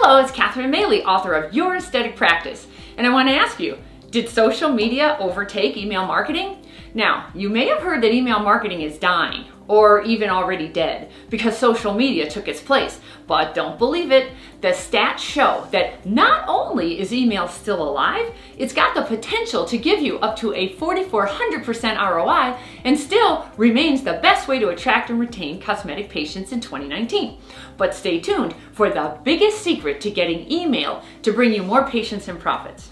Hello, it's Catherine Maley, author of Your Aesthetic Practice. And I want to ask you, did social media overtake email marketing? Now, you may have heard that email marketing is dying, or even already dead, because social media took its place. But don't believe it. The stats show that not only is email still alive, it's got the potential to give you up to a 4,400% ROI and still remains the best way to attract and retain cosmetic patients in 2019. But stay tuned for the biggest secret to getting email to bring you more patients and profits.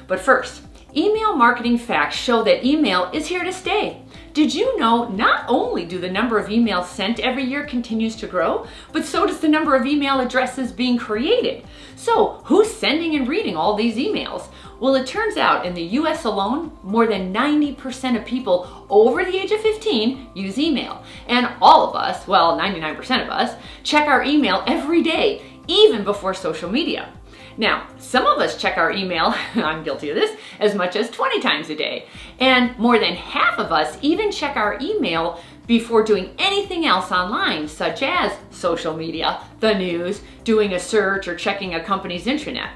But first, email marketing facts show that email is here to stay. Did you know not only do the number of emails sent every year continues to grow, but so does the number of email addresses being created? So who's sending and reading all these emails? Well, it turns out in the US alone, more than 90% of people over the age of 15 use email. And all of us, well, 99% of us, check our email every day, even before social media. Now, some of us check our email, I'm guilty of this, as much as 20 times a day. And more than half of us even check our email before doing anything else online, such as social media, the news, doing a search, or checking a company's intranet.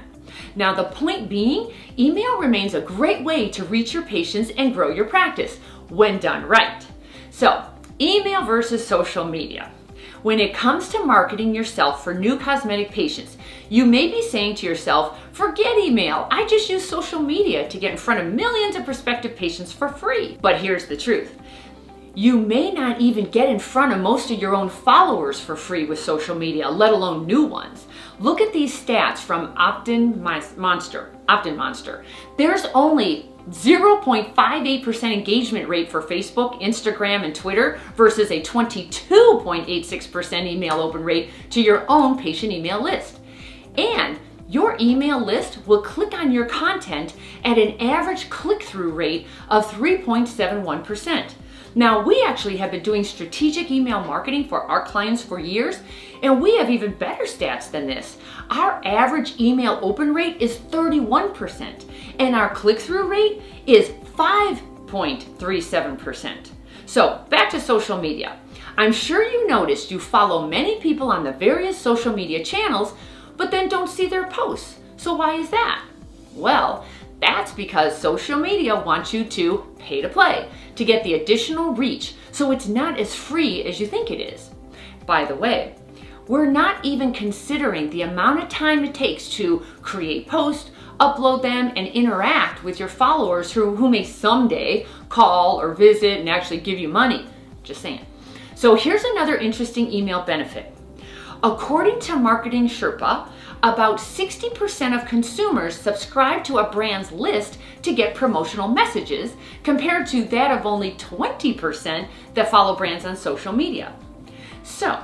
Now, the point being, email remains a great way to reach your patients and grow your practice when done right. So, email versus social media. When it comes to marketing yourself for new cosmetic patients, you may be saying to yourself, forget email, I just use social media to get in front of millions of prospective patients for free. But here's the truth. You may not even get in front of most of your own followers for free with social media, let alone new ones. Look at these stats from OptinMonster. There's only 0.58% engagement rate for Facebook, Instagram, and Twitter versus a 22.86% email open rate to your own patient email list. And your email list will click on your content at an average click-through rate of 3.71%. Now, we actually have been doing strategic email marketing for our clients for years, and we have even better stats than this. Our average email open rate is 31%, and our click-through rate is 5.37%. So, back to social media. I'm sure you noticed you follow many people on the various social media channels, but then don't see their posts. So why is that? Well, that's because social media wants you to pay to play, to get the additional reach, so it's not as free as you think it is. By the way, we're not even considering the amount of time it takes to create posts, upload them, and interact with your followers who may someday call or visit and actually give you money. Just saying. So here's another interesting email benefit. According to Marketing Sherpa, about 60% of consumers subscribe to a brand's list to get promotional messages, compared to that of only 20% that follow brands on social media. So,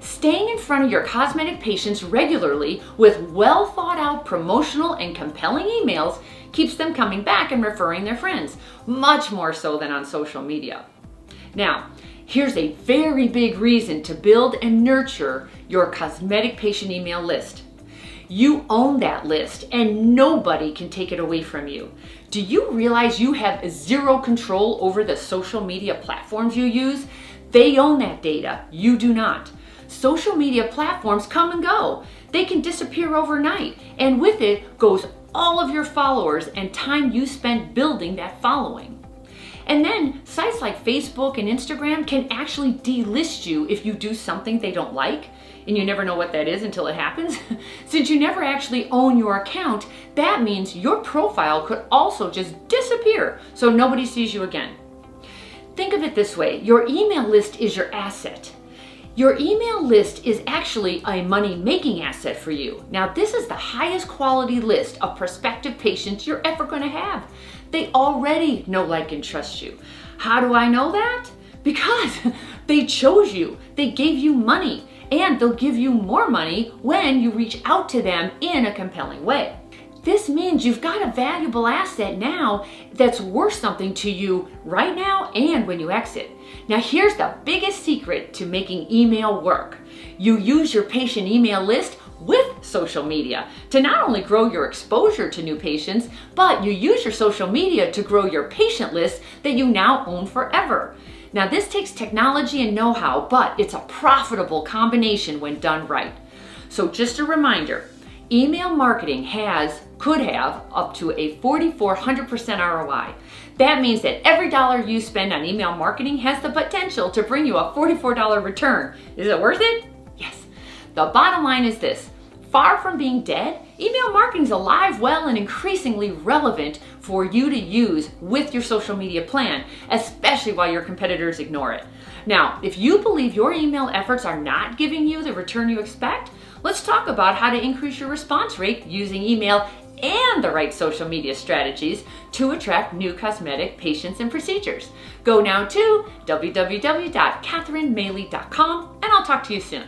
staying in front of your cosmetic patients regularly with well thought out promotional and compelling emails keeps them coming back and referring their friends, much more so than on social media. Now, here's a very big reason to build and nurture your cosmetic patient email list. You own that list and nobody can take it away from you. Do you realize you have zero control over the social media platforms you use? They own that data, you do not. Social media platforms come and go. They can disappear overnight, and with it goes all of your followers and time you spent building that following. And then sites like Facebook and Instagram can actually delist you if you do something they don't like, and you never know what that is until it happens. Since you never actually own your account, that means your profile could also just disappear so nobody sees you again. Think of it this way, your email list is your asset. Your email list is actually a money-making asset for you. Now, this is the highest quality list of prospective patients you're ever going to have. They already know, like, and trust you. How do I know that? Because they chose you, they gave you money, and they'll give you more money when you reach out to them in a compelling way. This means you've got a valuable asset now that's worth something to you right now and when you exit. Now, here's the biggest secret to making email work. You use your patient email list with social media to not only grow your exposure to new patients, but you use your social media to grow your patient list that you now own forever. Now, this takes technology and know-how, but it's a profitable combination when done right. So just a reminder, Email marketing could have up to a 4,400% ROI. That means that every dollar you spend on email marketing has the potential to bring you a $44 return. Is it worth it? Yes. The bottom line is this: far from being dead, email marketing is alive, well, and increasingly relevant for you to use with your social media plan, especially while your competitors ignore it. Now, if you believe your email efforts are not giving you the return you expect, let's talk about how to increase your response rate using email and the right social media strategies to attract new cosmetic patients and procedures. Go now to www.catherinemaley.com, and I'll talk to you soon.